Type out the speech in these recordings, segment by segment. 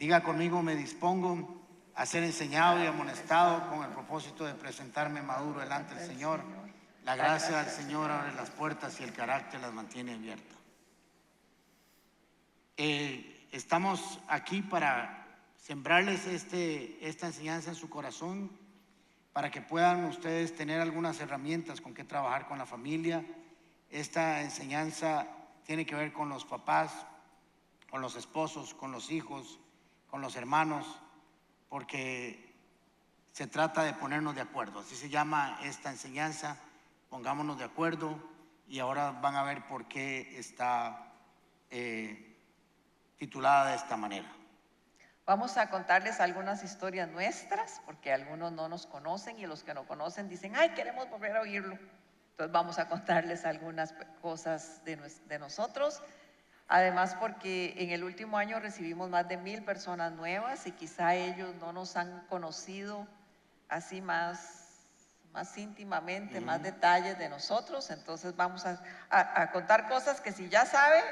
Diga conmigo: me dispongo a ser enseñado y amonestado con el propósito de presentarme maduro delante del Señor. La gracia del Señor abre las puertas y el carácter las mantiene abiertas. Estamos aquí para sembrarles esta enseñanza en su corazón, para que puedan ustedes tener algunas herramientas con que trabajar con la familia. Esta enseñanza tiene que ver con los papás, con los esposos, con los hijos, con los hermanos, porque se trata de ponernos de acuerdo. Así se llama esta enseñanza: pongámonos de acuerdo. Y ahora van a ver por qué está titulada de esta manera. Vamos a contarles algunas historias nuestras, porque algunos no nos conocen y los que no conocen dicen: ay, queremos volver a oírlo. Entonces vamos a contarles algunas cosas de nosotros. Además, porque en el último año recibimos más de 1000 personas nuevas y quizá ellos no nos han conocido así más íntimamente, más detalles de nosotros. Entonces vamos a contar cosas que si ya sabe,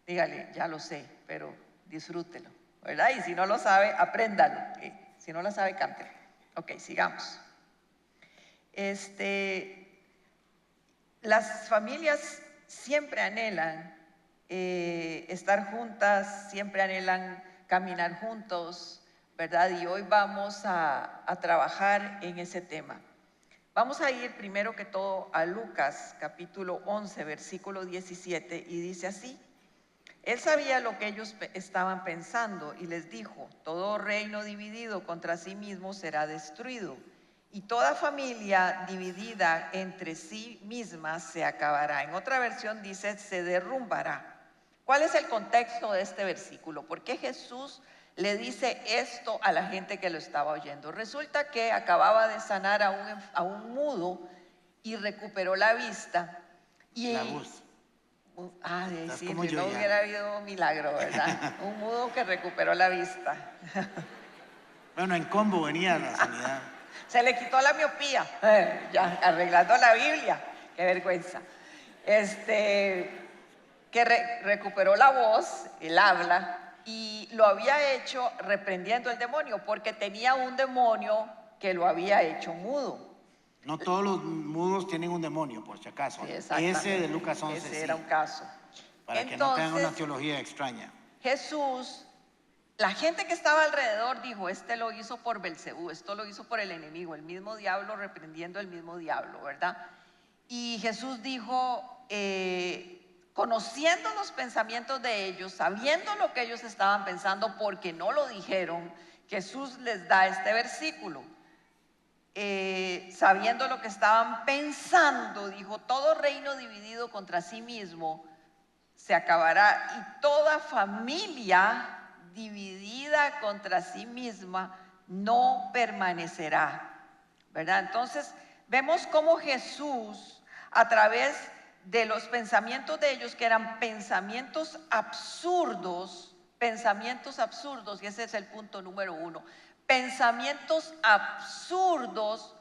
dígale: ya lo sé, pero disfrútelo, ¿verdad? Y si no lo sabe, apréndalo. Si no lo sabe, cántelo. Ok, sigamos. Las familias siempre anhelan estar juntas, siempre anhelan caminar juntos, ¿verdad? Y hoy vamos a trabajar en ese tema. Vamos a ir primero que todo a Lucas capítulo 11, versículo 17, y dice así: Él sabía lo que ellos estaban pensando y les dijo: todo reino dividido contra sí mismo será destruido, y toda familia dividida entre sí misma se acabará. En otra versión dice: se derrumbará. ¿Cuál es el contexto de este versículo? ¿Por qué Jesús le dice esto a la gente que lo estaba oyendo? Resulta que acababa de sanar a un mudo y recuperó la vista. Y la voz. Sí, si no hubiera habido milagro, ¿verdad? Un mudo que recuperó la vista. Bueno, en combo venía la sanidad. Se le quitó la miopía, ya arreglando la Biblia, qué vergüenza. Que recuperó la voz, el habla, y lo había hecho reprendiendo el demonio, porque tenía un demonio que lo había hecho mudo. No todos los mudos tienen un demonio, por si acaso. Sí, ese de Lucas 11, ese era un caso. Para que no tengan una teología extraña. Jesús, la gente que estaba alrededor dijo: este lo hizo por Belcebú, esto lo hizo por el enemigo, el mismo diablo reprendiendo el mismo diablo, ¿verdad? Y Jesús dijo, conociendo los pensamientos de ellos, sabiendo lo que ellos estaban pensando, porque no lo dijeron, Jesús les da este versículo. Sabiendo lo que estaban pensando, dijo: todo reino dividido contra sí mismo se acabará, y toda familia dividida contra sí misma no permanecerá, ¿verdad? Entonces vemos cómo Jesús, a través de los pensamientos de ellos, que eran pensamientos absurdos, y ese es el punto número 1, pensamientos absurdos,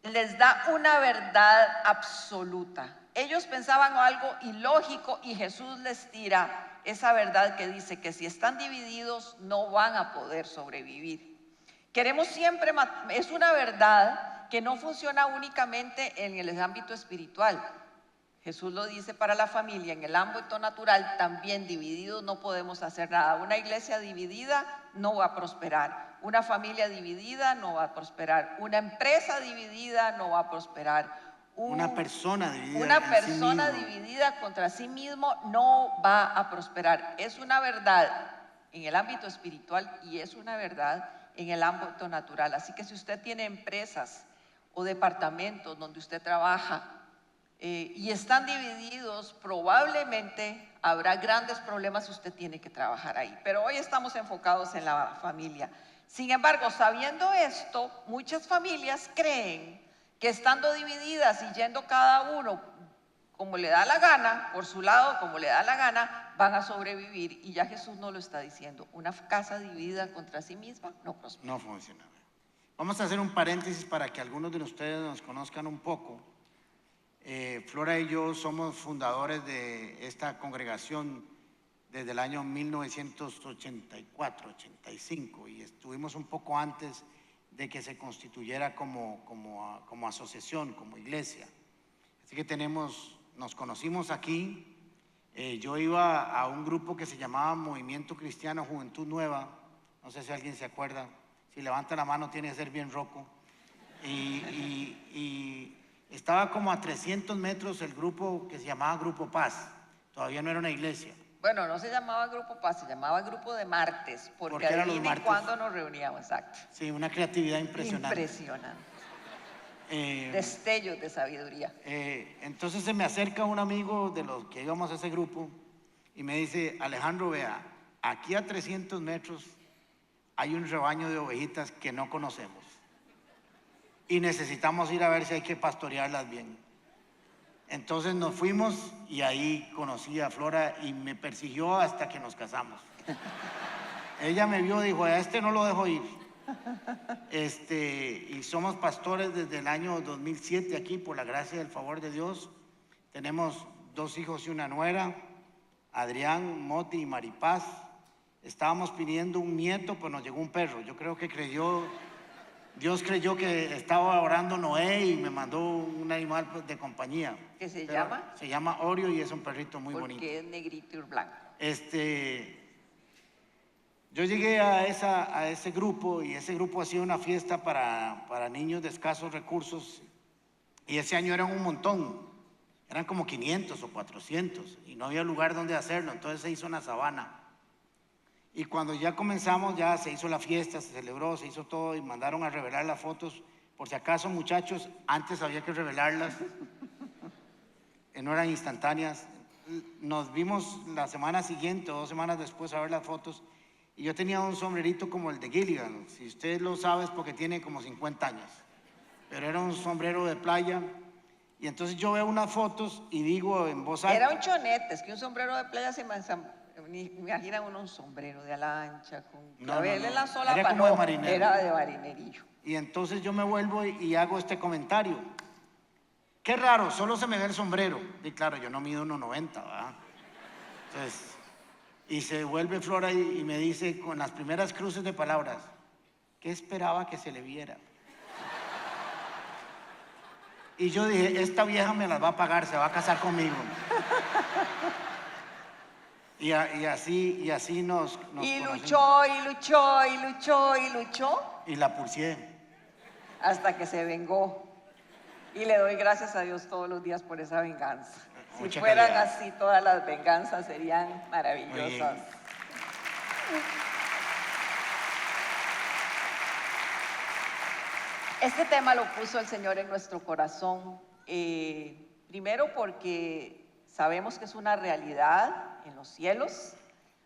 les da una verdad absoluta. Ellos pensaban algo ilógico y Jesús les tira esa verdad que dice que si están divididos no van a poder sobrevivir. Queremos siempre, es una verdad que no funciona únicamente en el ámbito espiritual. Jesús lo dice para la familia, en el ámbito natural también divididos no podemos hacer nada. Una iglesia dividida no va a prosperar. Una familia dividida no va a prosperar. Una empresa dividida no va a prosperar. Una persona dividida contra sí mismo no va a prosperar. Es una verdad en el ámbito espiritual y es una verdad en el ámbito natural. Así que si usted tiene empresas o departamentos donde usted trabaja, y están divididos, probablemente habrá grandes problemas y usted tiene que trabajar ahí. Pero hoy estamos enfocados en la familia. Sin embargo, sabiendo esto, muchas familias creen que estando divididas y yendo cada uno como le da la gana, por su lado, como le da la gana, van a sobrevivir. Y ya Jesús nos lo está diciendo: una casa dividida contra sí misma no prospera. No funciona. Vamos a hacer un paréntesis para que algunos de ustedes nos conozcan un poco. Flora y yo somos fundadores de esta congregación desde el año 1984, 85, y estuvimos un poco antes de que se constituyera como asociación, como iglesia. Así que nos conocimos aquí. Yo iba a un grupo que se llamaba Movimiento Cristiano Juventud Nueva, no sé si alguien se acuerda, si levanta la mano tiene que ser bien roco, y estaba como a 300 metros el grupo que se llamaba Grupo Paz, todavía no era una iglesia. Bueno, no se llamaba Grupo Paz, se llamaba Grupo de Martes, porque eran los adivinen martes. cuándo nos reuníamos, exacto. Sí, una creatividad impresionante. Impresionante. Destellos de sabiduría. Entonces se me acerca un amigo de los que íbamos a ese grupo y me dice: Alejandro, vea, aquí a 300 metros hay un rebaño de ovejitas que no conocemos y necesitamos ir a ver si hay que pastorearlas bien. Entonces nos fuimos y ahí conocí a Flora y me persiguió hasta que nos casamos. Ella me vio y dijo: a este no lo dejo ir. Y somos pastores desde el año 2007 aquí, por la gracia y el favor de Dios. Tenemos 2 hijos y una nuera, Adrián, Moti y Maripaz. Estábamos pidiendo un nieto, pues nos llegó un perro. Yo creo que Dios creyó que estaba orando Noé y me mandó un animal de compañía. ¿Qué se llama? Se llama Oreo y es un perrito muy bonito. Porque es negrito y blanco. Yo llegué a ese grupo y ese grupo hacía una fiesta para niños de escasos recursos y ese año eran un montón, eran como 500 o 400 y no había lugar donde hacerlo, entonces se hizo en la sabana. Y cuando ya comenzamos, ya se hizo la fiesta, se celebró, se hizo todo y mandaron a revelar las fotos. Por si acaso, muchachos, antes había que revelarlas, no eran instantáneas. Nos vimos la semana siguiente o 2 semanas después a ver las fotos y yo tenía un sombrerito como el de Gilligan. Si usted lo sabe es porque tiene como 50 años, pero era un sombrero de playa. Y entonces yo veo unas fotos y digo en voz alta... Era un chonete, es que un sombrero de playa se me imagina uno un sombrero de ala ancha con clavel en la sola. Era como de marinero. Era de marinerillo. Y entonces yo me vuelvo y hago este comentario: qué raro, solo se me ve el sombrero. Y claro, yo no mido 1,90, ¿verdad? Entonces, y se vuelve Flora y me dice con las primeras cruces de palabras: ¿qué esperaba que se le viera? Y yo dije: esta vieja me las va a pagar, se va a casar conmigo. Y así nos y conocimos. luchó, y luchó, y luchó, y luchó. Y la pulseé. Hasta que se vengó. Y le doy gracias a Dios todos los días por esa venganza. Si Mucha fueran calidad. así, todas las venganzas serían maravillosas. Este tema lo puso el Señor en nuestro corazón, primero porque sabemos que es una realidad en los cielos,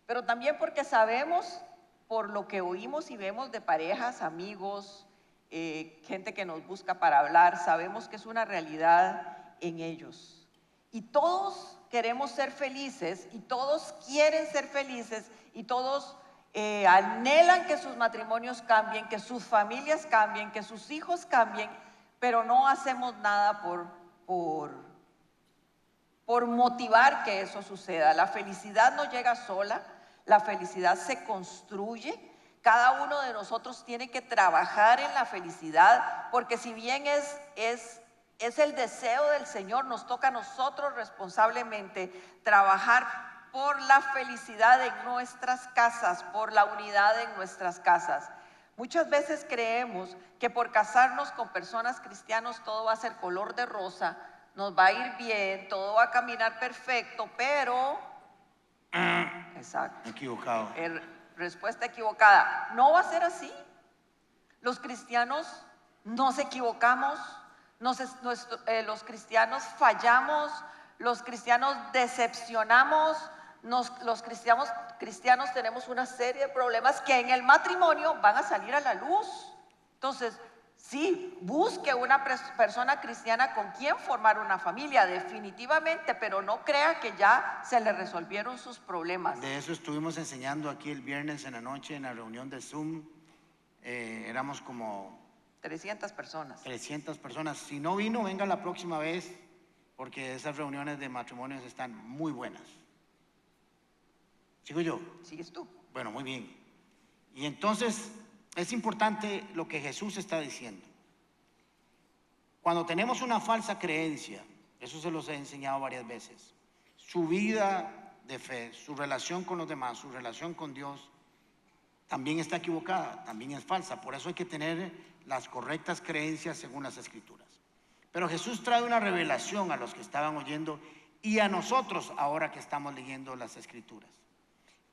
pero también porque sabemos, por lo que oímos y vemos de parejas, amigos, gente que nos busca para hablar, sabemos que es una realidad en ellos. Y todos queremos ser felices, y todos quieren ser felices, y todos anhelan que sus matrimonios cambien, que sus familias cambien, que sus hijos cambien, pero no hacemos nada por motivar que eso suceda. La felicidad no llega sola, la felicidad se construye. Cada uno de nosotros tiene que trabajar en la felicidad, porque si bien es el deseo del Señor, nos toca a nosotros responsablemente trabajar por la felicidad en nuestras casas, por la unidad en nuestras casas. Muchas veces creemos que por casarnos con personas cristianas todo va a ser color de rosa, nos va a ir bien, todo va a caminar perfecto, pero... Exacto. Equivocado. Respuesta equivocada. No va a ser así. Los cristianos nos equivocamos, los cristianos fallamos, los cristianos decepcionamos, los cristianos tenemos una serie de problemas que en el matrimonio van a salir a la luz. Entonces, sí, busque una persona cristiana con quien formar una familia, definitivamente, pero no crea que ya se le resolvieron sus problemas. De eso estuvimos enseñando aquí el viernes en la noche en la reunión de Zoom. Éramos como 300 personas. 300 personas. Si no vino, venga la próxima vez, porque esas reuniones de matrimonios están muy buenas. ¿Sigo yo? Sigues tú. Bueno, muy bien. Y entonces es importante lo que Jesús está diciendo. Cuando tenemos una falsa creencia, eso se los he enseñado varias veces, su vida de fe, su relación con los demás, su relación con Dios, también está equivocada, también es falsa. Por eso hay que tener las correctas creencias según las Escrituras. Pero Jesús trae una revelación a los que estaban oyendo y a nosotros ahora que estamos leyendo las Escrituras.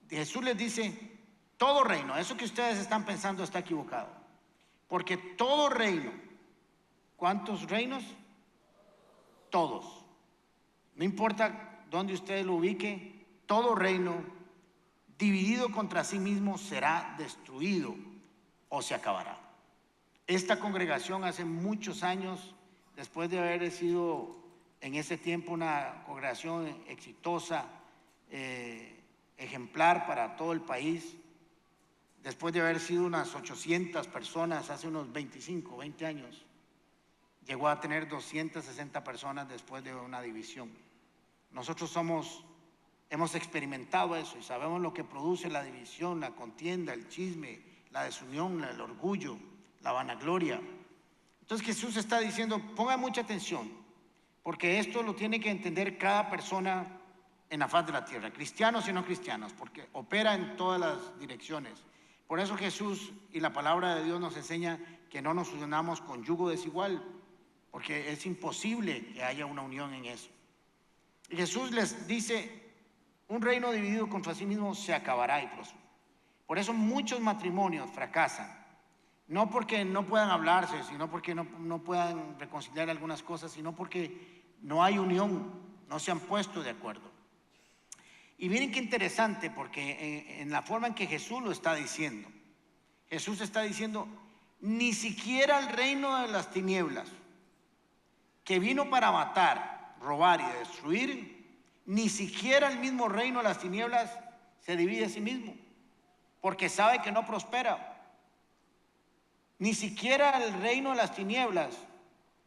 Jesús les dice, todo reino, eso que ustedes están pensando está equivocado. Porque todo reino, ¿cuántos reinos? Todos. No importa dónde usted lo ubique, todo reino dividido contra sí mismo será destruido o se acabará. Esta congregación hace muchos años, después de haber sido en ese tiempo una congregación exitosa, ejemplar para todo el país, después de haber sido unas 800 personas hace unos 25, 20 años, llegó a tener 260 personas después de una división. Nosotros hemos experimentado eso y sabemos lo que produce la división, la contienda, el chisme, la desunión, el orgullo, la vanagloria. Entonces Jesús está diciendo, ponga mucha atención, porque esto lo tiene que entender cada persona en la faz de la tierra, cristianos y no cristianos, porque opera en todas las direcciones. Por eso Jesús y la palabra de Dios nos enseña que no nos unamos con yugo desigual, porque es imposible que haya una unión en eso. Y Jesús les dice, un reino dividido contra sí mismo se acabará y prosperará. Por eso muchos matrimonios fracasan, no porque no puedan hablarse, sino porque no puedan reconciliar algunas cosas, sino porque no hay unión, no se han puesto de acuerdo. Y miren qué interesante, porque en la forma en que Jesús lo está diciendo, Jesús está diciendo, ni siquiera el reino de las tinieblas, que vino para matar, robar y destruir, ni siquiera el mismo reino de las tinieblas se divide a sí mismo, porque sabe que no prospera. Ni siquiera el reino de las tinieblas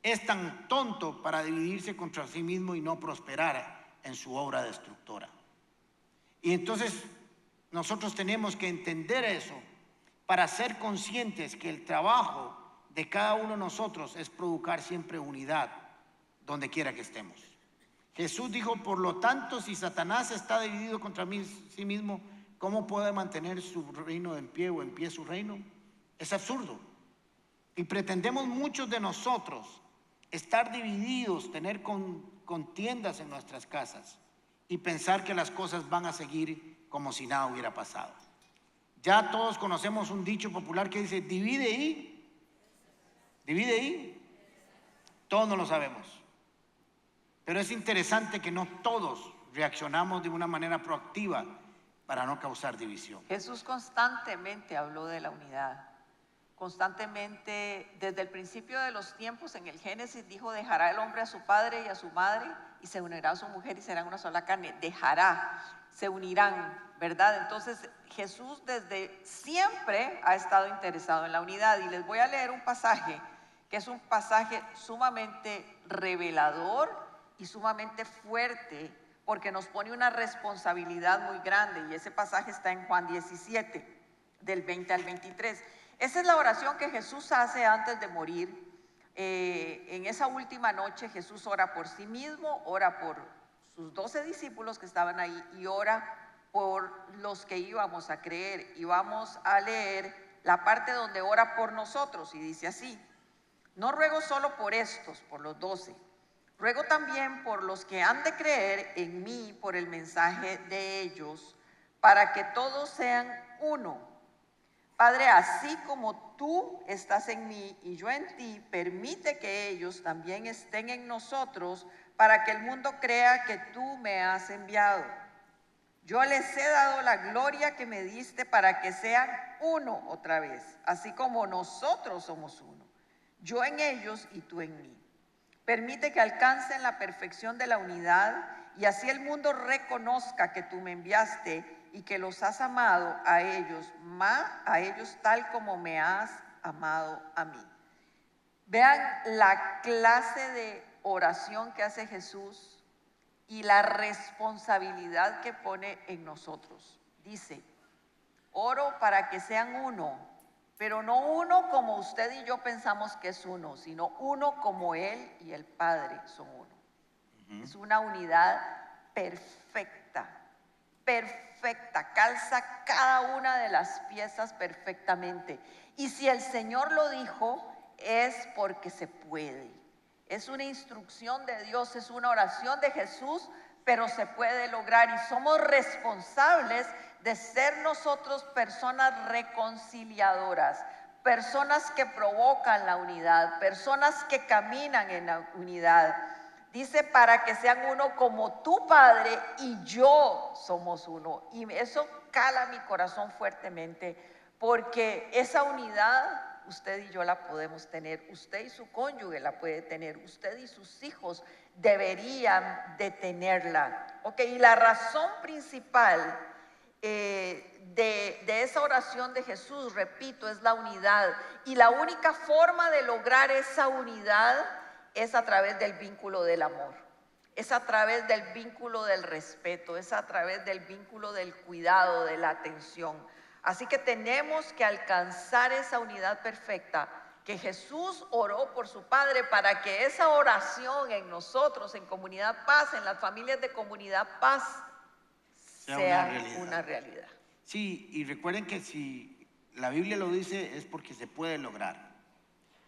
es tan tonto para dividirse contra sí mismo y no prosperar en su obra destructora. Y entonces nosotros tenemos que entender eso para ser conscientes que el trabajo de cada uno de nosotros es provocar siempre unidad donde quiera que estemos. Jesús dijo, por lo tanto, si Satanás está dividido contra sí mismo, ¿cómo puede mantener su reino en pie o en pie su reino? Es absurdo. Y pretendemos muchos de nosotros estar divididos, tener contiendas en nuestras casas y pensar que las cosas van a seguir como si nada hubiera pasado. Ya todos conocemos un dicho popular que dice, divide y, todos no lo sabemos. Pero es interesante que no todos reaccionamos de una manera proactiva para no causar división. Jesús constantemente habló de la unidad. Constantemente, desde el principio de los tiempos, en el Génesis dijo, dejará el hombre a su padre y a su madre y se unirá a su mujer y serán una sola carne. Dejará, se unirán, ¿verdad? Entonces Jesús desde siempre ha estado interesado en la unidad y les voy a leer un pasaje que es un pasaje sumamente revelador y sumamente fuerte porque nos pone una responsabilidad muy grande y ese pasaje está en Juan 17, del 20 al 23. Esa es la oración que Jesús hace antes de morir. En esa última noche Jesús ora por sí mismo, ora por sus 12 discípulos que estaban ahí y ora por los que íbamos a creer. Y vamos a leer la parte donde ora por nosotros y dice así, no ruego solo por estos, por los 12, ruego también por los que han de creer en mí por el mensaje de ellos, para que todos sean uno. Padre, así como tú estás en mí y yo en ti, permite que ellos también estén en nosotros para que el mundo crea que tú me has enviado. Yo les he dado la gloria que me diste para que sean uno otra vez, así como nosotros somos uno. Yo en ellos y tú en mí. Permite que alcancen la perfección de la unidad y así el mundo reconozca que tú me enviaste y que los has amado a ellos tal como me has amado a mí. Vean la clase de oración que hace Jesús y la responsabilidad que pone en nosotros. Dice, oro para que sean uno, pero no uno como usted y yo pensamos que es uno, sino uno como Él y el Padre son uno. Es una unidad perfecta, perfecta, calza cada una de las piezas perfectamente. Y si el Señor lo dijo, es porque se puede. Es una instrucción de Dios, es una oración de Jesús, pero se puede lograr y somos responsables de ser nosotros personas reconciliadoras, personas que provocan la unidad, personas que caminan en la unidad. Dice, para que sean uno como tu Padre y yo somos uno. Y eso cala mi corazón fuertemente, porque esa unidad usted y yo la podemos tener, usted y su cónyuge la puede tener, usted y sus hijos deberían de tenerla. Ok, y la razón principal de esa oración de Jesús, repito, es la unidad. Y la única forma de lograr esa unidad es a través del vínculo del amor, es a través del vínculo del respeto, es a través del vínculo del cuidado, de la atención. Así que tenemos que alcanzar esa unidad perfecta que Jesús oró por su Padre, para que esa oración en nosotros, en Comunidad Paz, en las familias de Comunidad Paz, sea una realidad. Sí, y recuerden que si la Biblia lo dice es porque se puede lograr.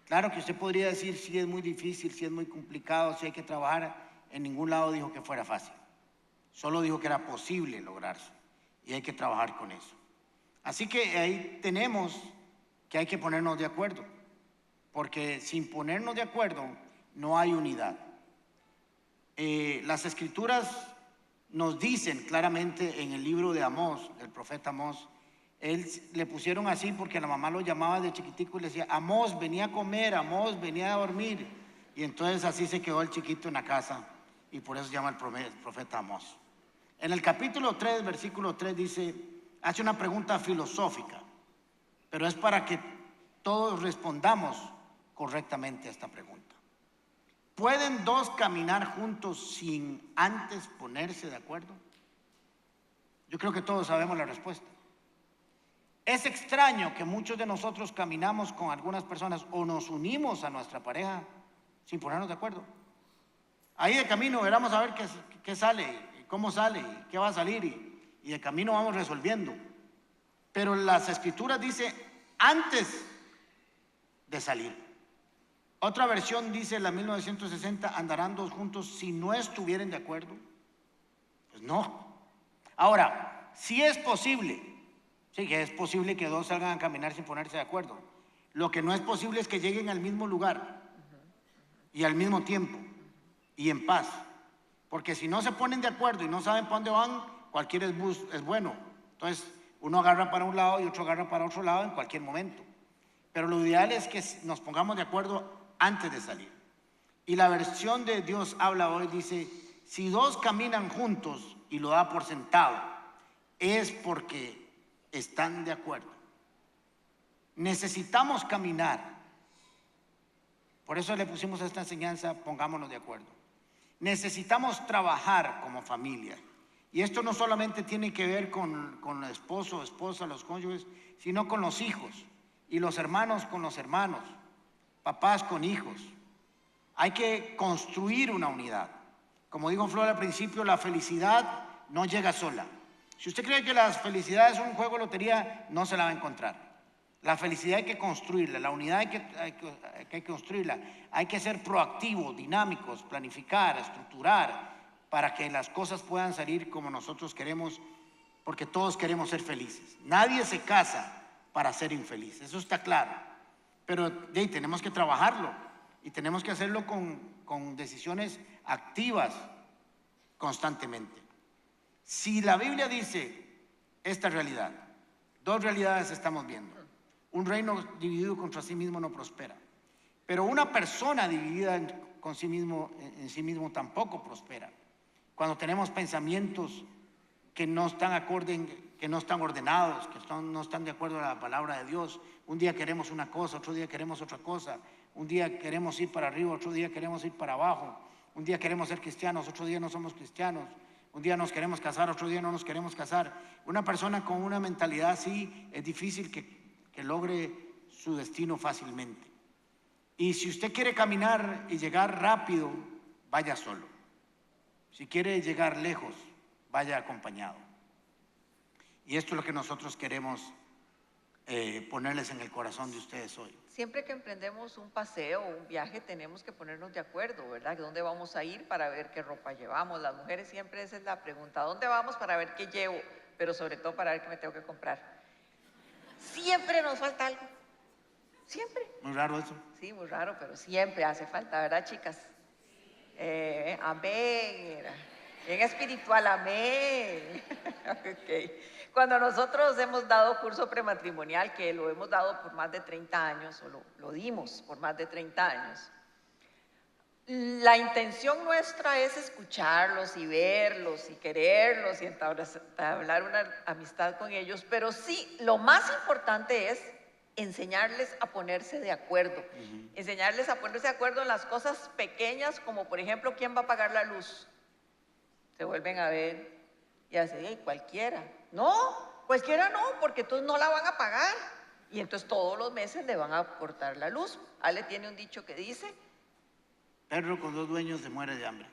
Claro que usted podría decir si es muy difícil, si es muy complicado, si hay que trabajar. En ningún lado dijo que fuera fácil. Solo dijo que era posible lograrse y hay que trabajar con eso. Así que ahí tenemos que hay que ponernos de acuerdo, porque sin ponernos de acuerdo no hay unidad. Las escrituras nos dicen claramente en el libro de Amós, del profeta Amós, él le pusieron así porque la mamá lo llamaba de chiquitico y le decía, Amós, venía a comer, Amós, venía a dormir. Y entonces así se quedó el chiquito en la casa y por eso se llama el profeta Amós. En el capítulo 3, versículo 3 dice, hace una pregunta filosófica, pero es para que todos respondamos correctamente a esta pregunta. ¿Pueden dos caminar juntos sin antes ponerse de acuerdo? Yo creo que todos sabemos la respuesta. Es extraño que muchos de nosotros caminamos con algunas personas o nos unimos a nuestra pareja sin ponernos de acuerdo. Ahí de camino veremos a ver qué sale, cómo sale, qué va a salir y de camino vamos resolviendo. Pero las escrituras dicen antes de salir. Otra versión dice, la 1960, andarán dos juntos si no estuvieren de acuerdo. Pues no. Ahora, sí es posible, sí que es posible que dos salgan a caminar sin ponerse de acuerdo. Lo que no es posible es que lleguen al mismo lugar y al mismo tiempo y en paz. Porque si no se ponen de acuerdo y no saben para dónde van, cualquier bus es bueno. Entonces, uno agarra para un lado y otro agarra para otro lado en cualquier momento. Pero lo ideal es que nos pongamos de acuerdo antes de salir. Y la versión de Dios habla hoy dice, si dos caminan juntos y lo da por sentado, es porque están de acuerdo. Necesitamos caminar. Por eso le pusimos esta enseñanza, pongámonos de acuerdo. Necesitamos trabajar como familia. Y esto no solamente tiene que ver con el esposo, esposa, los cónyuges, sino con los hijos y los hermanos con los hermanos, papás con hijos. Hay que construir una unidad. Como dijo Flor al principio, la felicidad no llega sola. Si usted cree que la felicidad es un juego de lotería, no se la va a encontrar. La felicidad hay que construirla, la unidad hay que construirla. Hay que ser proactivos, dinámicos, planificar, estructurar, para que las cosas puedan salir como nosotros queremos, porque todos queremos ser felices. Nadie se casa para ser infeliz, eso está claro. Pero tenemos que trabajarlo y tenemos que hacerlo con decisiones activas constantemente. Si la Biblia dice esta realidad, dos realidades estamos viendo. Un reino dividido contra sí mismo no prospera. Pero una persona dividida en sí mismo tampoco prospera. Cuando tenemos pensamientos que no están que no están ordenados, no están de acuerdo a la palabra de Dios. Un día queremos una cosa, otro día queremos otra cosa. Un día queremos ir para arriba, otro día queremos ir para abajo. Un día queremos ser cristianos, otro día no somos cristianos. Un día nos queremos casar, otro día no nos queremos casar. Una persona con una mentalidad así es difícil que logre su destino fácilmente. Y si usted quiere caminar y llegar rápido, vaya solo. Si quiere llegar lejos, vaya acompañado. Y esto es lo que nosotros queremos ponerles en el corazón de ustedes hoy. Siempre que emprendemos un paseo o un viaje tenemos que ponernos de acuerdo, ¿verdad? ¿Dónde vamos a ir para ver qué ropa llevamos? Las mujeres siempre esa es la pregunta. ¿Dónde vamos para ver qué llevo? Pero sobre todo para ver qué me tengo que comprar. Siempre nos falta algo. Siempre. Muy raro eso. Sí, muy raro, pero siempre hace falta, ¿verdad, chicas? Amén. Bien espiritual, amén. Okay. Cuando nosotros hemos dado curso prematrimonial, que lo hemos dado por más de 30 años, o lo dimos por más de 30 años, la intención nuestra es escucharlos y verlos y quererlos y entablar una amistad con ellos, pero sí, lo más importante es enseñarles a ponerse de acuerdo, enseñarles a ponerse de acuerdo en las cosas pequeñas, como por ejemplo, ¿quién va a pagar la luz? Se vuelven a ver y así, hey, cualquiera. No, cualquiera no, porque entonces no la van a pagar. Y entonces todos los meses le van a cortar la luz. Ale tiene un dicho que dice: perro con dos dueños se muere de hambre.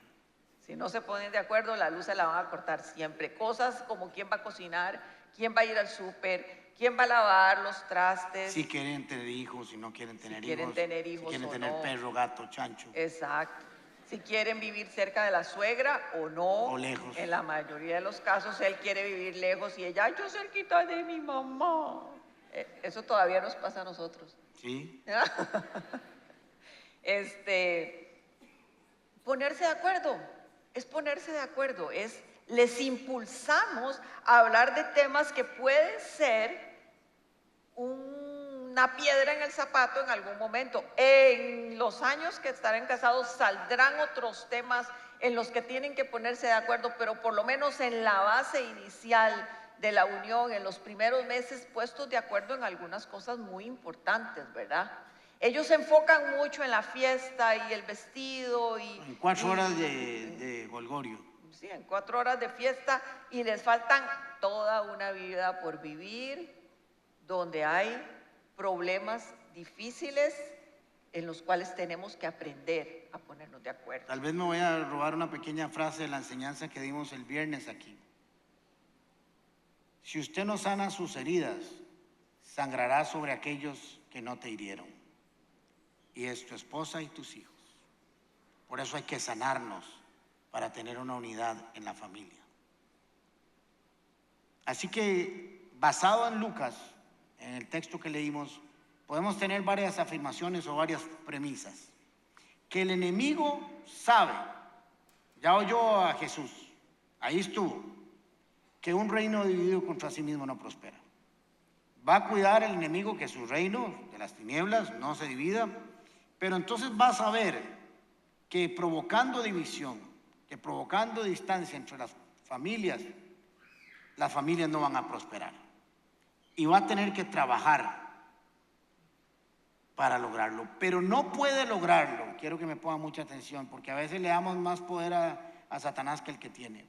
si no se ponen de acuerdo, la luz se la van a cortar siempre. Cosas como quién va a cocinar, quién va a ir al súper, quién va a lavar los trastes. Si quieren tener hijos, si no quieren tener hijos. Quieren tener hijos, si quieren o tener no. perro, gato, chancho. Exacto. Si quieren vivir cerca de la suegra o no. O lejos. En la mayoría de los casos él quiere vivir lejos y ella, yo cerquita de mi mamá. Eso todavía nos pasa a nosotros. Sí. Ponerse de acuerdo, es ponerse de acuerdo, les impulsamos a hablar de temas que pueden ser una piedra en el zapato en algún momento. En los años que estarán casados saldrán otros temas en los que tienen que ponerse de acuerdo, pero por lo menos en la base inicial de la unión, en los primeros meses, puestos de acuerdo en algunas cosas muy importantes, ¿verdad? Ellos se enfocan mucho en la fiesta y el vestido y... En 4 horas de jolgorio. Sí, en 4 horas de fiesta, y les faltan toda una vida por vivir, donde hay problemas difíciles en los cuales tenemos que aprender a ponernos de acuerdo. Tal vez me voy a robar una pequeña frase de la enseñanza que dimos el viernes aquí. Si usted no sana sus heridas, sangrará sobre aquellos que no te hirieron. Y es tu esposa y tus hijos. Por eso hay que sanarnos para tener una unidad en la familia. Así que, basado en Lucas, en el texto que leímos, podemos tener varias afirmaciones o varias premisas. Que el enemigo sabe, ya oyó a Jesús, ahí estuvo, que un reino dividido contra sí mismo no prospera. Va a cuidar el enemigo que su reino de las tinieblas no se divida, pero entonces va a saber que provocando división, que provocando distancia entre las familias no van a prosperar. Y va a tener que trabajar para lograrlo, pero no puede lograrlo. Quiero que me pongan mucha atención, porque a veces le damos más poder a Satanás que el que tiene.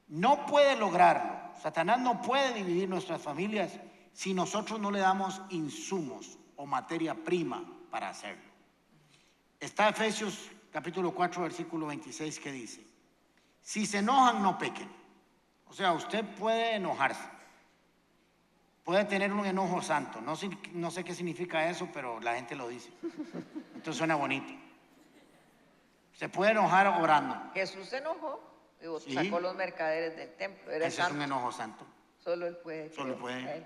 No puede lograrlo. Satanás no puede dividir nuestras familias si nosotros no le damos insumos o materia prima para hacerlo. Está Efesios capítulo 4, versículo 26, que dice: si se enojan, no pequen. O sea, usted puede enojarse, puede tener un enojo santo. No sé qué significa eso, pero la gente lo dice. Entonces suena bonito. Se puede enojar orando. Jesús se enojó y Sí. sacó los mercaderes del templo. Era Ese santo. es un enojo santo. Solo él puede. Solo creo. puede.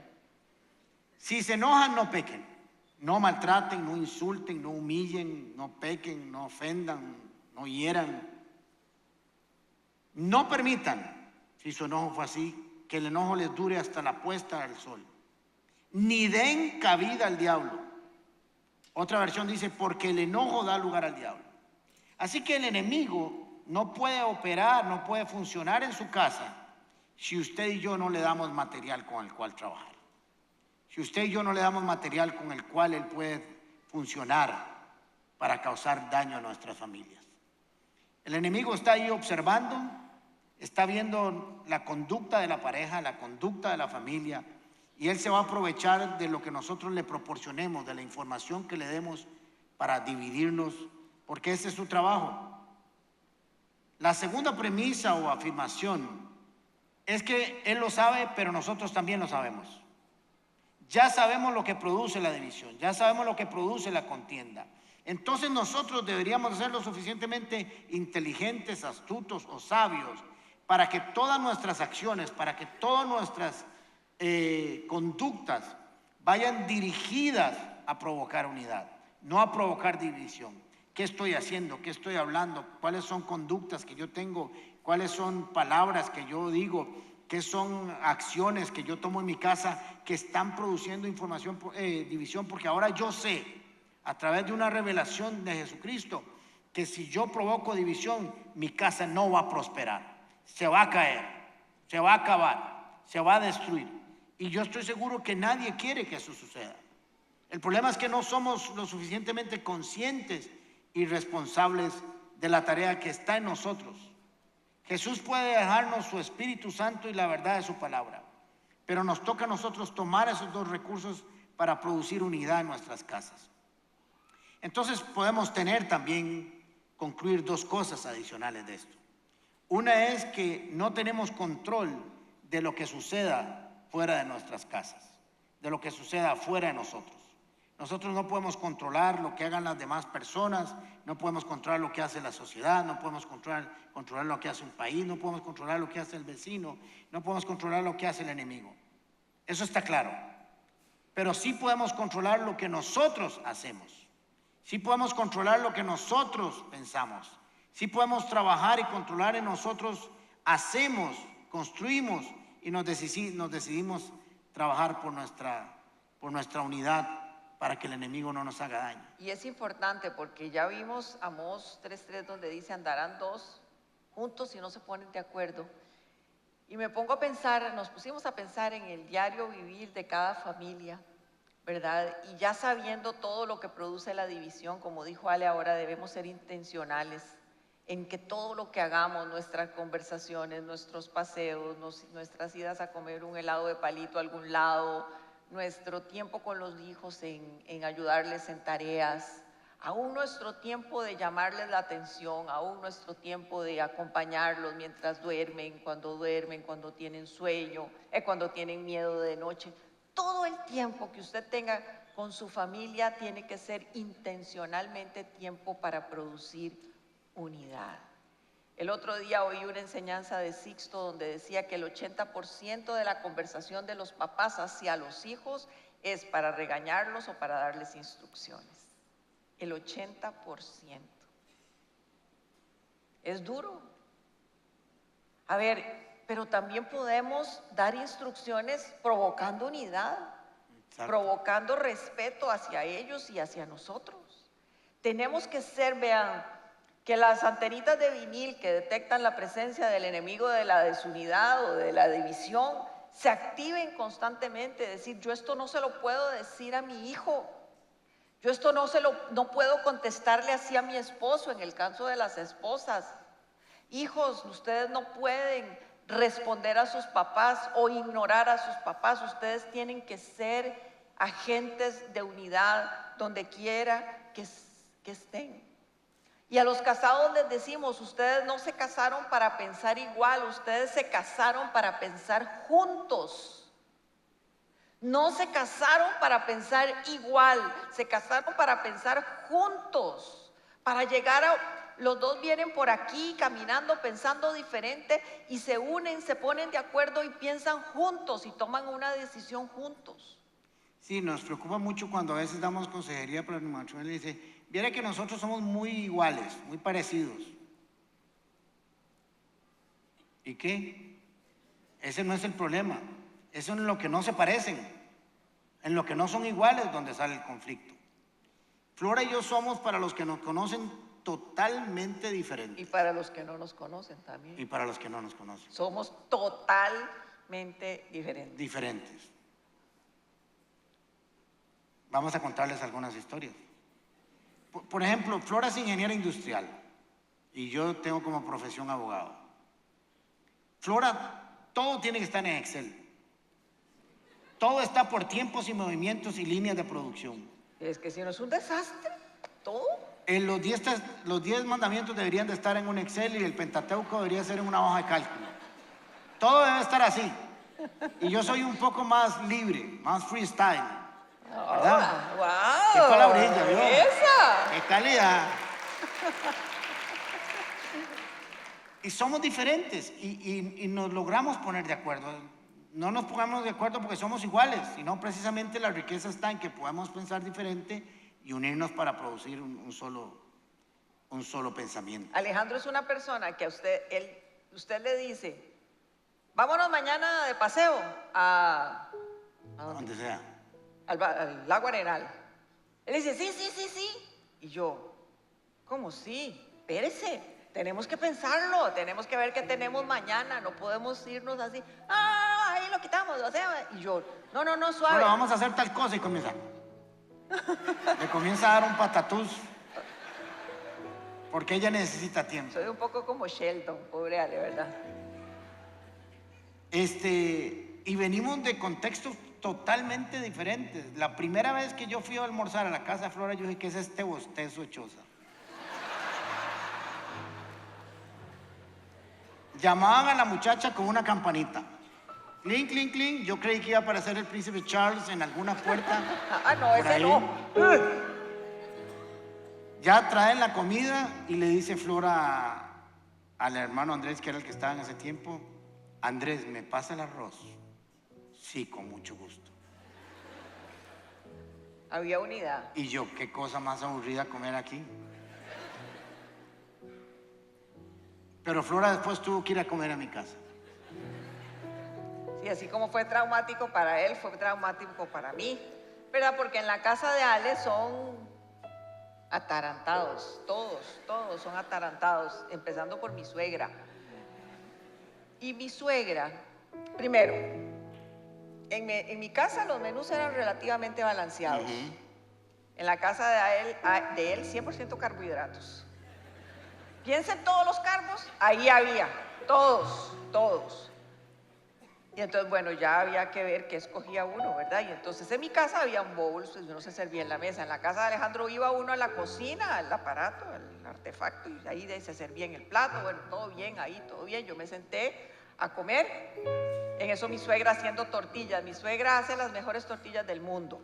Si se enojan, no pequen. No maltraten, no insulten, no humillen, no pequen, no ofendan, no hieran. No permitan, si su enojo fue así, que el enojo les dure hasta la puesta del sol. Ni den cabida al diablo. Otra versión dice: porque el enojo da lugar al diablo. Así que el enemigo no puede operar, no puede funcionar en su casa si usted y yo no le damos material con el cual trabajar. Si usted y yo no le damos material con el cual él puede funcionar para causar daño a nuestras familias. El enemigo está ahí observando está viendo la conducta de la pareja, la conducta de la familia, y Él se va a aprovechar de lo que nosotros le proporcionemos, de la información que le demos para dividirnos, porque ese es su trabajo. La segunda premisa o afirmación es que Él lo sabe, pero nosotros también lo sabemos. Ya sabemos lo que produce la división, ya sabemos lo que produce la contienda. Entonces nosotros deberíamos ser lo suficientemente inteligentes, astutos o sabios para que todas nuestras acciones, para que todas nuestras conductas vayan dirigidas a provocar unidad, no a provocar división. ¿Qué estoy haciendo? ¿Qué estoy hablando? ¿Cuáles son conductas que yo tengo? ¿Cuáles son palabras que yo digo? ¿Qué son acciones que yo tomo en mi casa que están produciendo división? Porque ahora yo sé, a través de una revelación de Jesucristo, que si yo provoco división, mi casa no va a prosperar, se va a caer, se va a acabar, se va a destruir. Y yo estoy seguro que nadie quiere que eso suceda. El problema es que no somos lo suficientemente conscientes y responsables de la tarea que está en nosotros. Jesús puede dejarnos su Espíritu Santo y la verdad de su palabra, pero nos toca a nosotros tomar esos dos recursos para producir unidad en nuestras casas. Entonces podemos concluir dos cosas adicionales de esto. Una es que no tenemos control de lo que suceda fuera de nuestras casas, de lo que suceda fuera de nosotros. Nosotros no podemos controlar lo que hagan las demás personas, no podemos controlar lo que hace la sociedad, no podemos controlar lo que hace un país, no podemos controlar lo que hace el vecino, no podemos controlar lo que hace el enemigo. Eso está claro. Pero sí podemos controlar lo que nosotros hacemos. Sí podemos controlar lo que nosotros pensamos. Sí podemos trabajar y controlar en nosotros, hacemos, construimos y nos decidimos trabajar por nuestra unidad para que el enemigo no nos haga daño. Y es importante porque ya vimos Amós 3:3 donde dice andarán dos juntos si no se ponen de acuerdo. Y me pongo a pensar, nos pusimos a pensar en el diario vivir de cada familia, ¿verdad? Y ya sabiendo todo lo que produce la división, como dijo Ale ahora, debemos ser intencionales en que todo lo que hagamos, nuestras conversaciones, nuestros paseos, nuestras idas a comer un helado de palito a algún lado, nuestro tiempo con los hijos en ayudarles en tareas, aún nuestro tiempo de llamarles la atención, aún nuestro tiempo de acompañarlos mientras duermen, cuando tienen sueño, cuando tienen miedo de noche. Todo el tiempo que usted tenga con su familia tiene que ser intencionalmente tiempo para producir unidad. El otro día oí una enseñanza de Sixto donde decía que el 80% de la conversación de los papás hacia los hijos es para regañarlos o para darles instrucciones. El 80%. Es duro. A ver, pero también podemos dar instrucciones provocando unidad, exacto, provocando respeto hacia ellos y hacia nosotros. Tenemos que ser, vean, que las antenitas de vinil que detectan la presencia del enemigo de la desunidad o de la división se activen constantemente. Decir, yo esto no se lo puedo decir a mi hijo, yo esto no puedo contestarle así a mi esposo, en el caso de las esposas. Hijos, ustedes no pueden responder a sus papás o ignorar a sus papás. Ustedes tienen que ser agentes de unidad donde quiera que estén. Y a los casados les decimos, ustedes no se casaron para pensar igual, ustedes se casaron para pensar juntos. No se casaron para pensar igual, se casaron para pensar juntos, para llegar los dos vienen por aquí caminando, pensando diferente y se unen, se ponen de acuerdo y piensan juntos y toman una decisión juntos. Sí, nos preocupa mucho cuando a veces damos consejería para el matrimonio y dice, viera que nosotros somos muy iguales, muy parecidos. ¿Y qué? Ese no es el problema. Eso es en lo que no se parecen, en lo que no son iguales donde sale el conflicto. Flora y yo somos, para los que nos conocen, totalmente diferentes. Y para los que no nos conocen también. Y para los que no nos conocen. Somos totalmente diferentes. Diferentes. Vamos a contarles algunas historias. Por ejemplo, Flora es ingeniera industrial y yo tengo como profesión abogado. Flora, todo tiene que estar en Excel. Todo está por tiempos y movimientos y líneas de producción. Es que si no es un desastre, todo. Los 10 mandamientos deberían de estar en un Excel y el Pentateuco debería ser en una hoja de cálculo. Todo debe estar así. Y yo soy un poco más libre, más freestyle. ¿Verdad? ¡Wow! ¡Qué palabrilla, vio! ¡Esa! ¡Qué calidad! Y somos diferentes y nos logramos poner de acuerdo. No nos pongamos de acuerdo porque somos iguales, sino precisamente la riqueza está en que podemos pensar diferente y unirnos para producir un solo pensamiento. Alejandro es una persona que a usted le dice, vámonos mañana de paseo a Donde sea. al lago Arenal. Él dice, sí. Y yo, ¿cómo sí? Espérese. Tenemos que pensarlo, tenemos que ver qué tenemos mañana, no podemos irnos así, ahí lo quitamos, lo hacemos. Y yo, no, suave. Bueno, vamos a hacer tal cosa y comienza. Le comienza a dar un patatús. Porque ella necesita tiempo. Soy un poco como Sheldon, pobre Ale, ¿verdad? Y venimos de contextos totalmente diferentes. La primera vez que yo fui a almorzar a la casa de Flora, yo dije, ¿qué es este bostezo hechosa? Llamaban a la muchacha con una campanita. Clink, clink, clink. Yo creí que iba a aparecer el príncipe Charles en alguna puerta. No, ese ahí. No. Ya traen la comida y le dice Flora al hermano Andrés, que era el que estaba en ese tiempo, Andrés, ¿me pasa el arroz? Sí, con mucho gusto. Había unidad. Y yo, qué cosa más aburrida comer aquí. Pero Flora después tuvo que ir a comer a mi casa. Sí, así como fue traumático para él, fue traumático para mí, ¿verdad? Porque en la casa de Ale son atarantados, todos son atarantados, empezando por mi suegra. Y mi suegra, primero, en mi casa los menús eran relativamente balanceados. En la casa de él 100% carbohidratos. Piensen todos los carbos, ahí había, todos. Y entonces, bueno, ya había que ver qué escogía uno, ¿verdad? Y entonces en mi casa había un bowl, pues uno se servía en la mesa. En la casa de Alejandro iba uno a la cocina, al aparato, al artefacto, y ahí se servía en el plato. Bueno, todo bien ahí, todo bien. Yo me senté a comer. En eso mi suegra haciendo tortillas. Mi suegra hace las mejores tortillas del mundo.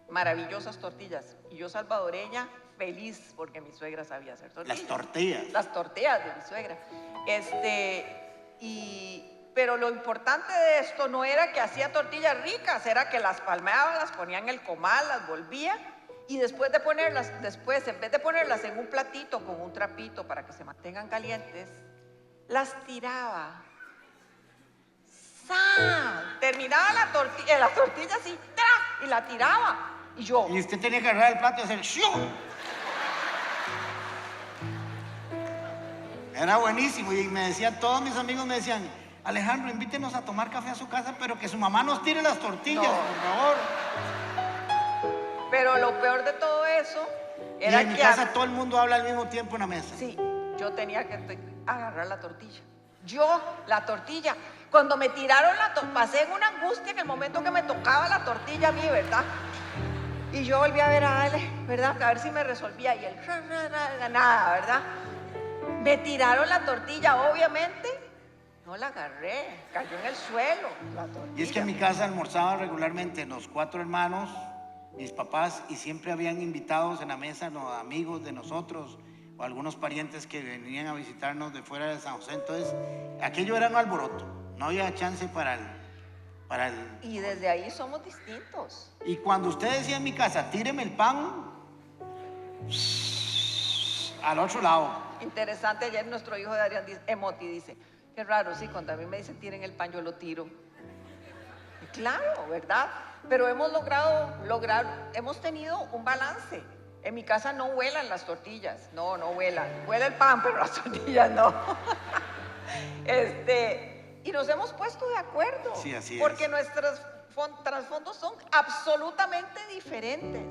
Maravillosas tortillas. Y yo salvadoreña, feliz porque mi suegra sabía hacer tortillas. Las tortillas. Las tortillas de mi suegra. Pero lo importante de esto no era que hacía tortillas ricas, era que las palmeaba, las ponía en el comal, las volvía y después en vez de ponerlas en un platito con un trapito para que se mantengan calientes, las tiraba. ¡Sa! Terminaba la tortilla así, ¡tra! Y la tiraba. Y yo. Y usted tenía que agarrar el plato y hacer ¡shiu! Era buenísimo y todos mis amigos me decían, Alejandro, invítenos a tomar café a su casa, pero que su mamá nos tire las tortillas, por favor. Pero lo peor de todo eso era que en mi casa todo el mundo habla al mismo tiempo en la mesa. Sí, yo tenía que agarrar la tortilla. La tortilla. Cuando me tiraron pasé en una angustia en el momento que me tocaba la tortilla a mí, ¿verdad? Y yo volví a ver a Ale, ¿verdad? A ver si me resolvía. Y él, nada, ¿verdad? Me tiraron la tortilla, obviamente. No la agarré, cayó en el suelo la tortilla. Y es que en mi casa almorzaban regularmente los 4 hermanos, mis papás, y siempre habían invitados en la mesa los amigos de nosotros o algunos parientes que venían a visitarnos de fuera de San José. Entonces, aquello era un alboroto, no había chance para el... Y desde ahí somos distintos. Y cuando usted decía en mi casa, tíreme el pan, al otro lado. Interesante, ayer nuestro hijo de Adrián Emoti dice, qué raro, sí, cuando a mí me dicen tiren el pan, yo lo tiro. Y claro, ¿verdad? Pero hemos hemos tenido un balance. En mi casa no vuelan las tortillas, no vuelan. Vuela el pan, pero las tortillas no. Y nos hemos puesto de acuerdo. Sí, así porque es. nuestros trasfondos son absolutamente diferentes.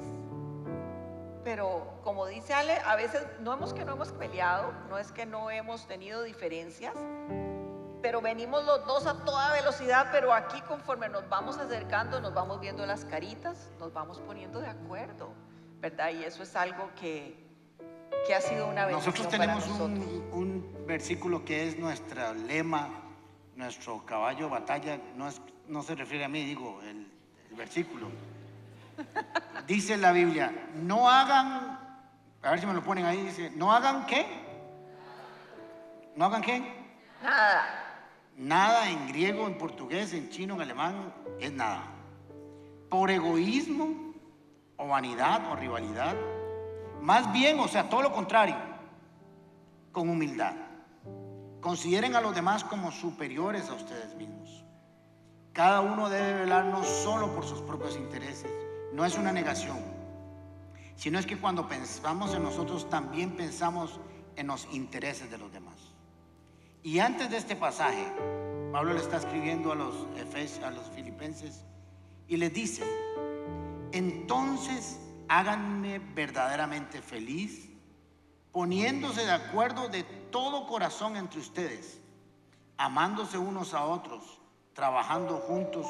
Pero como dice Ale, a veces no hemos peleado, no es que no hemos tenido diferencias, pero venimos los dos a toda velocidad, pero aquí conforme nos vamos acercando, nos vamos viendo las caritas, nos vamos poniendo de acuerdo, ¿verdad? Y eso es algo que ha sido una bendición. Nosotros tenemos un versículo que es nuestro lema, nuestro caballo de batalla. No se refiere a mí, digo, el versículo. Dice la Biblia, no hagan, a ver si me lo ponen ahí, dice, no hagan ¿qué? ¿No hagan qué? Nada. Nada en griego, en portugués, en chino, en alemán, es nada. Por egoísmo o vanidad o rivalidad. Más bien, o sea, todo lo contrario, con humildad. Consideren a los demás como superiores a ustedes mismos. Cada uno debe velar no solo por sus propios intereses, no es una negación, sino es que cuando pensamos en nosotros también pensamos en los intereses de los demás. Y antes de este pasaje, Pablo le está escribiendo a los filipenses y les dice, entonces háganme verdaderamente feliz, poniéndose de acuerdo de todo corazón entre ustedes, amándose unos a otros, trabajando juntos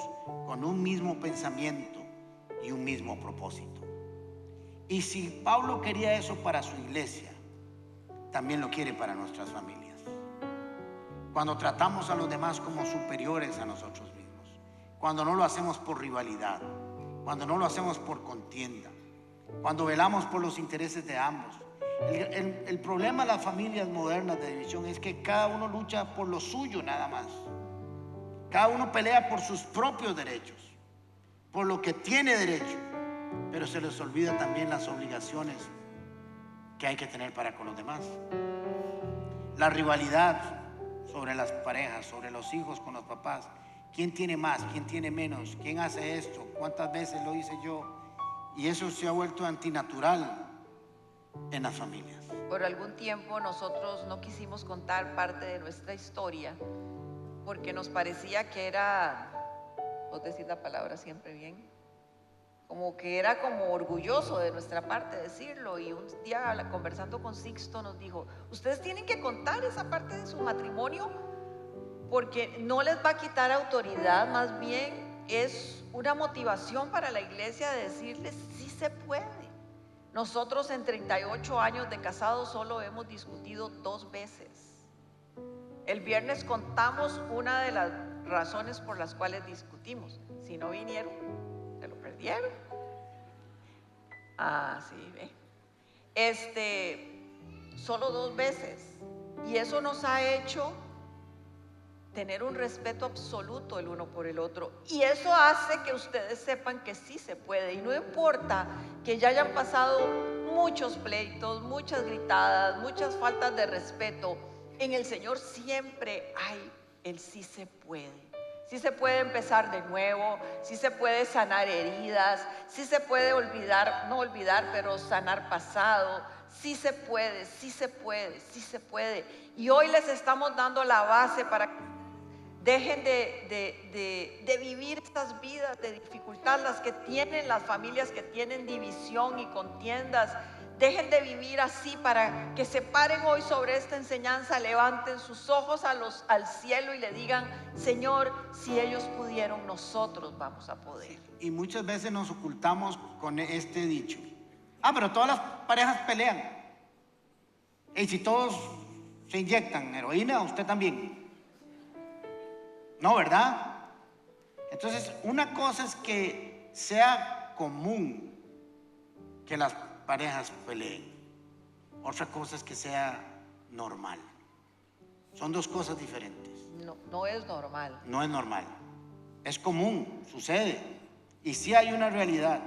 con un mismo pensamiento y un mismo propósito. Y si Pablo quería eso para su iglesia, también lo quiere para nuestras familias. Cuando tratamos a los demás como superiores a nosotros mismos, cuando no lo hacemos por rivalidad, cuando no lo hacemos por contienda, cuando velamos por los intereses de ambos. El problema de las familias modernas de división es que cada uno lucha por lo suyo nada más. Cada uno pelea por sus propios derechos, por lo que tiene derecho, pero se les olvida también las obligaciones que hay que tener para con los demás. La rivalidad sobre las parejas, sobre los hijos con los papás. ¿Quién tiene más? ¿Quién tiene menos? ¿Quién hace esto? ¿Cuántas veces lo hice yo? Y eso se ha vuelto antinatural en las familias. Por algún tiempo nosotros no quisimos contar parte de nuestra historia porque nos parecía que era, vos decís la palabra siempre bien, como que era como orgulloso de nuestra parte decirlo. Y un día conversando con Sixto nos dijo, ustedes tienen que contar esa parte de su matrimonio porque no les va a quitar autoridad, más bien es una motivación para la iglesia de decirles sí se puede. Nosotros en 38 años de casados solo hemos discutido 2 veces. El viernes contamos una de las razones por las cuales discutimos. Si no vinieron, se lo perdieron. Ah, sí, ve. Solo 2 veces. Y eso nos ha hecho tener un respeto absoluto el uno por el otro. Y eso hace que ustedes sepan que sí se puede. Y no importa que ya hayan pasado muchos pleitos, muchas gritadas, muchas faltas de respeto. En el Señor siempre hay el sí se puede. Sí se puede empezar de nuevo, sí se puede sanar heridas, sí se puede olvidar, no olvidar, pero sanar pasado. Sí se puede, sí se puede, sí se puede. Y hoy les estamos dando la base para que dejen de vivir estas vidas de dificultad, las que tienen las familias que tienen división y contiendas. Dejen de vivir así para que se paren hoy sobre esta enseñanza, levanten sus ojos al cielo y le digan, Señor, si ellos pudieron, nosotros vamos a poder. Y muchas veces nos ocultamos con este dicho. Pero todas las parejas pelean. Y si todos se inyectan heroína, usted también. No, ¿verdad? Entonces, una cosa es que sea común que las parejas peleen. Otra cosa es que sea normal. Son 2 cosas diferentes. No es normal. No es normal. Es común, sucede. Y sí hay una realidad.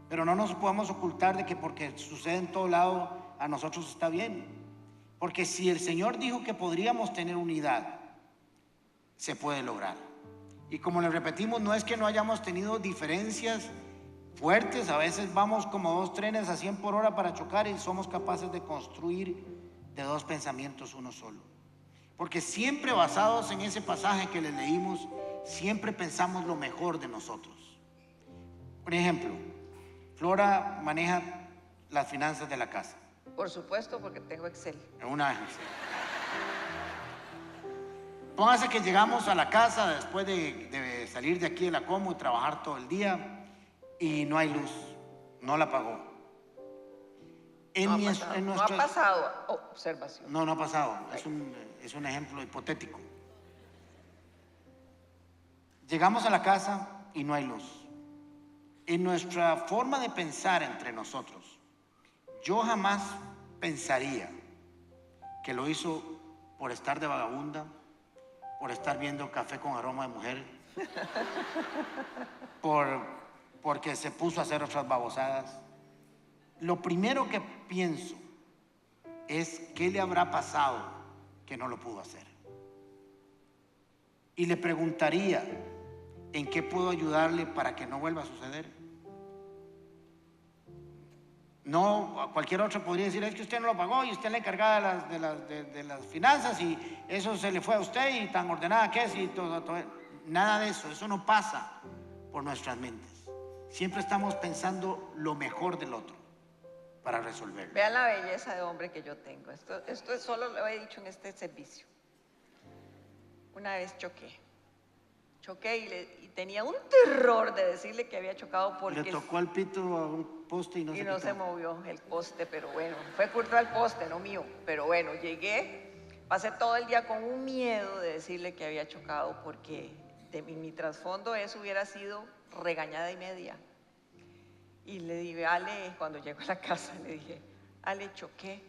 Pero no nos podemos ocultar de que porque sucede en todo lado, a nosotros está bien. Porque si el Señor dijo que podríamos tener unidad, se puede lograr. Y como le repetimos, no es que no hayamos tenido diferencias fuertes. A veces vamos como 2 trenes a 100 por hora para chocar y somos capaces de construir de 2 pensamientos uno solo. Porque siempre basados en ese pasaje que les leímos, siempre pensamos lo mejor de nosotros. Por ejemplo, Flora maneja las finanzas de la casa. Por supuesto, porque tengo Excel. Una Excel. Póngase que llegamos a la casa después de salir de aquí de la Como y trabajar todo el día y no hay luz, no la apagó. No ha pasado, observación. No ha pasado, es un ejemplo hipotético. Llegamos a la casa y no hay luz. En nuestra forma de pensar entre nosotros, yo jamás pensaría que lo hizo por estar de vagabunda, por estar viendo Café con Aroma de Mujer, porque se puso a hacer otras babosadas. Lo primero que pienso es qué le habrá pasado que no lo pudo hacer. Y le preguntaría en qué puedo ayudarle para que no vuelva a suceder. No, cualquier otro podría decir, es que usted no lo pagó y usted es la encargada de las finanzas y eso se le fue a usted y tan ordenada que es y todo. Nada de eso, eso no pasa por nuestras mentes. Siempre estamos pensando lo mejor del otro para resolverlo. Vean la belleza de hombre que yo tengo. Esto solo lo he dicho en este servicio. Una vez choqué y tenía un terror de decirle que había chocado porque... Le tocó al pito a un poste y no se movió el poste, pero bueno, fue culpa del poste, no mío. Pero bueno, llegué, pasé todo el día con un miedo de decirle que había chocado porque mi trasfondo eso hubiera sido regañada y media. Y le dije, Ale, cuando llego a la casa, le dije, Ale, choqué.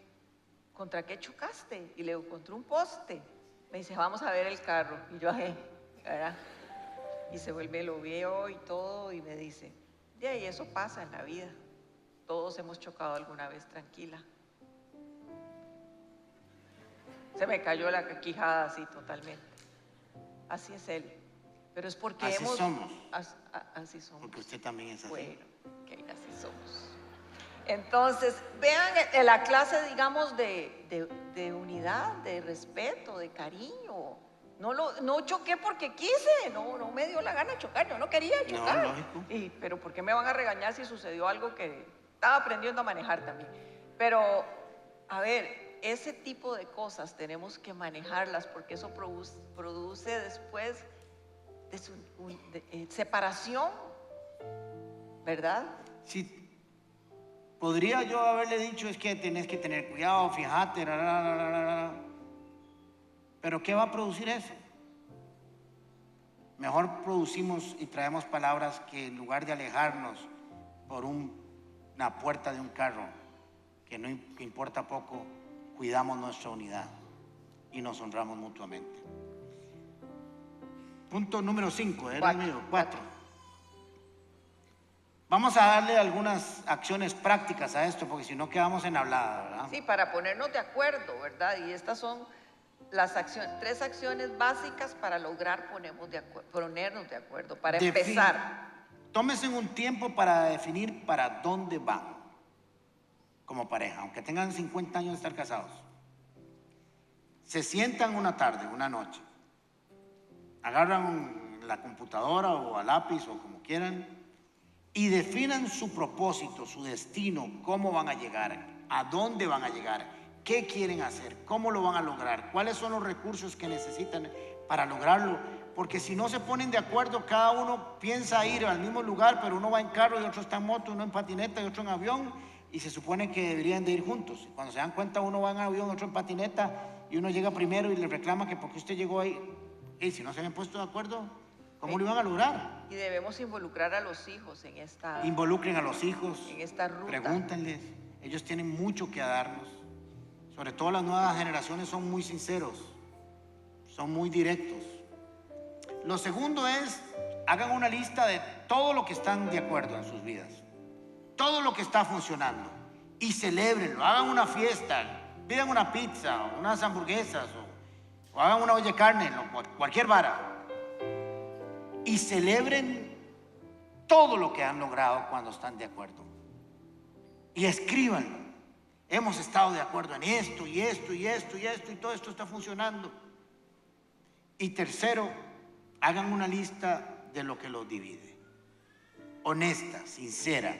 ¿Contra qué chocaste? Y le digo, contra un poste. Me dice, vamos a ver el carro. Y yo, ¿verdad? Y se vuelve, lo veo y todo, y me dice, de ahí eso pasa en la vida. Todos hemos chocado alguna vez, tranquila. Se me cayó la quijada así totalmente. Así es él. Pero es porque así somos. Así somos. Porque usted también es así. Bueno, que así somos. Entonces, vean la clase, digamos, de unidad, de respeto, de cariño. No choqué porque quise, no me dio la gana de chocar, yo no quería chocar. No, lógico. Pero ¿por qué me van a regañar si sucedió algo que estaba aprendiendo a manejar también? Pero, a ver, ese tipo de cosas tenemos que manejarlas porque eso produce después separación, ¿verdad? Sí. Podría yo haberle dicho, es que tenés que tener cuidado, fíjate, pero ¿qué va a producir eso? Mejor producimos y traemos palabras que en lugar de alejarnos por una puerta de un carro, que importa poco, cuidamos nuestra unidad y nos honramos mutuamente. Punto número 5, era el mío, 4. Vamos a darle algunas acciones prácticas a esto, porque si no quedamos en hablada, ¿verdad? Sí, para ponernos de acuerdo, ¿verdad? Y estas son las 3 acciones básicas para lograr ponernos de acuerdo, para empezar. Tómense un tiempo para definir para dónde van como pareja, aunque tengan 50 años de estar casados. Se sientan una tarde, una noche, agarran la computadora o a lápiz o como quieran y definan su propósito, su destino, cómo van a llegar, a dónde van a llegar, qué quieren hacer, cómo lo van a lograr, cuáles son los recursos que necesitan para lograrlo, porque si no se ponen de acuerdo, cada uno piensa ir al mismo lugar, pero uno va en carro y otro está en moto, uno en patineta y otro en avión, y se supone que deberían de ir juntos. Cuando se dan cuenta, uno va en avión, otro en patineta, y uno llega primero y le reclama que porque usted llegó ahí, y si no se habían puesto de acuerdo, ¿cómo lo iban a lograr? Y debemos involucrar a los hijos en esta... Involucren a los hijos, en esta ruta. Pregúntenles, ellos tienen mucho que darnos. Sobre todo las nuevas generaciones son muy sinceros, son muy directos. Lo segundo es, hagan una lista de todo lo que están de acuerdo en sus vidas, todo lo que está funcionando y celébrenlo, hagan una fiesta, pidan una pizza, o unas hamburguesas o hagan una olla de carne, cualquier vara. Y celebren todo lo que han logrado cuando están de acuerdo. Y escríbanlo. Hemos estado de acuerdo en esto y esto y esto y esto y todo esto está funcionando. Y tercero, hagan una lista de lo que los divide. Honesta, sincera,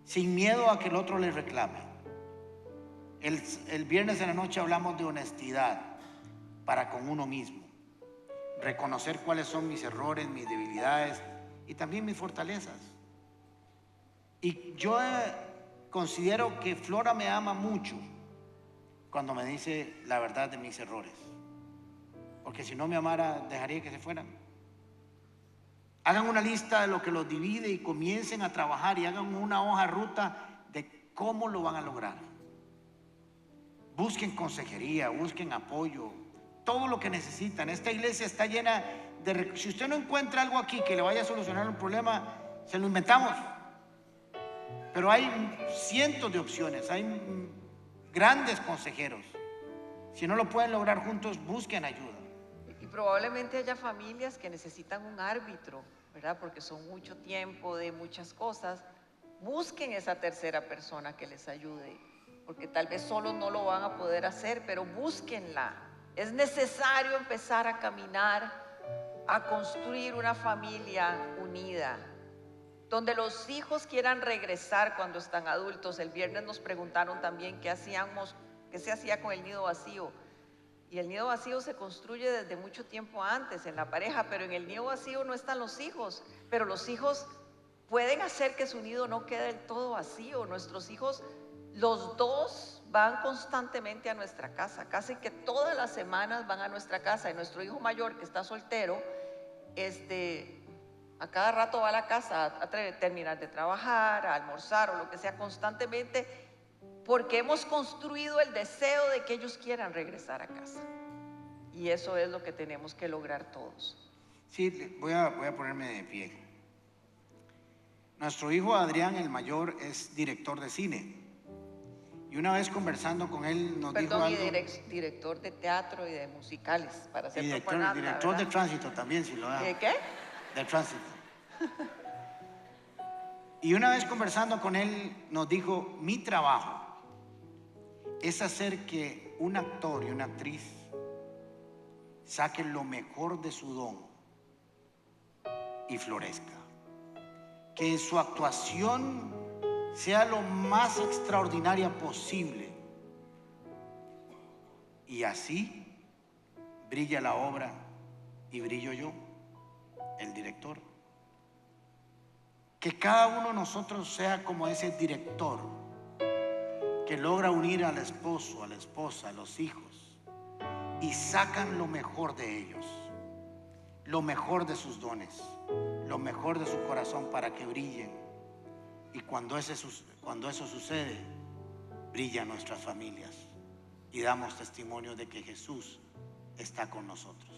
sin miedo a que el otro les reclame. El viernes en la noche hablamos de honestidad para con uno mismo. reconocer cuáles son mis errores, mis debilidades y también mis fortalezas. Y yo considero que Flora me ama mucho cuando me dice la verdad de mis errores, porque si no me amara dejaría que se fueran. Hagan una lista de lo que los divide y comiencen a trabajar y hagan una hoja de ruta de cómo lo van a lograr. Busquen consejería, busquen apoyo, todo lo que necesitan. Esta iglesia está llena de... Si usted no encuentra algo aquí que le vaya a solucionar un problema, se lo inventamos. Pero hay cientos de opciones, hay grandes consejeros. Si no lo pueden lograr juntos, busquen ayuda. Y probablemente haya familias que necesitan un árbitro, ¿verdad? Porque son mucho tiempo de muchas cosas. Busquen esa tercera persona que les ayude, porque tal vez solos no lo van a poder hacer, pero búsquenla. Es necesario empezar a caminar, a construir una familia unida, donde los hijos quieran regresar cuando están adultos. El viernes nos preguntaron también qué se hacía con el nido vacío. Y el nido vacío se construye desde mucho tiempo antes en la pareja, pero en el nido vacío no están los hijos, pero los hijos pueden hacer que su nido no quede del todo vacío. Nuestros hijos, los dos, van constantemente a nuestra casa, casi que todas las semanas van a nuestra casa. Y nuestro hijo mayor, que está soltero, a cada rato va a la casa a terminar de trabajar, a almorzar o lo que sea, constantemente, porque hemos construido el deseo de que ellos quieran regresar a casa. Y eso es lo que tenemos que lograr todos. Sí, voy a ponerme de pie. Nuestro hijo Adrián, el mayor, es director de cine. Y una vez conversando con él nos dijo algo. Director de teatro y de musicales, para hacer director de tránsito también, si lo da. ¿De qué? Del tránsito. Y una vez conversando con él nos dijo: mi trabajo es hacer que un actor y una actriz saquen lo mejor de su don y florezca, que su actuación sea lo más extraordinaria posible, y así brilla la obra y brillo yo, el director. Que cada uno de nosotros sea como ese director que logra unir al esposo, a la esposa, a los hijos, y sacan lo mejor de ellos, lo mejor de sus dones, lo mejor de su corazón, para que brillen. Y cuando eso sucede, brillan nuestras familias y damos testimonio de que Jesús está con nosotros.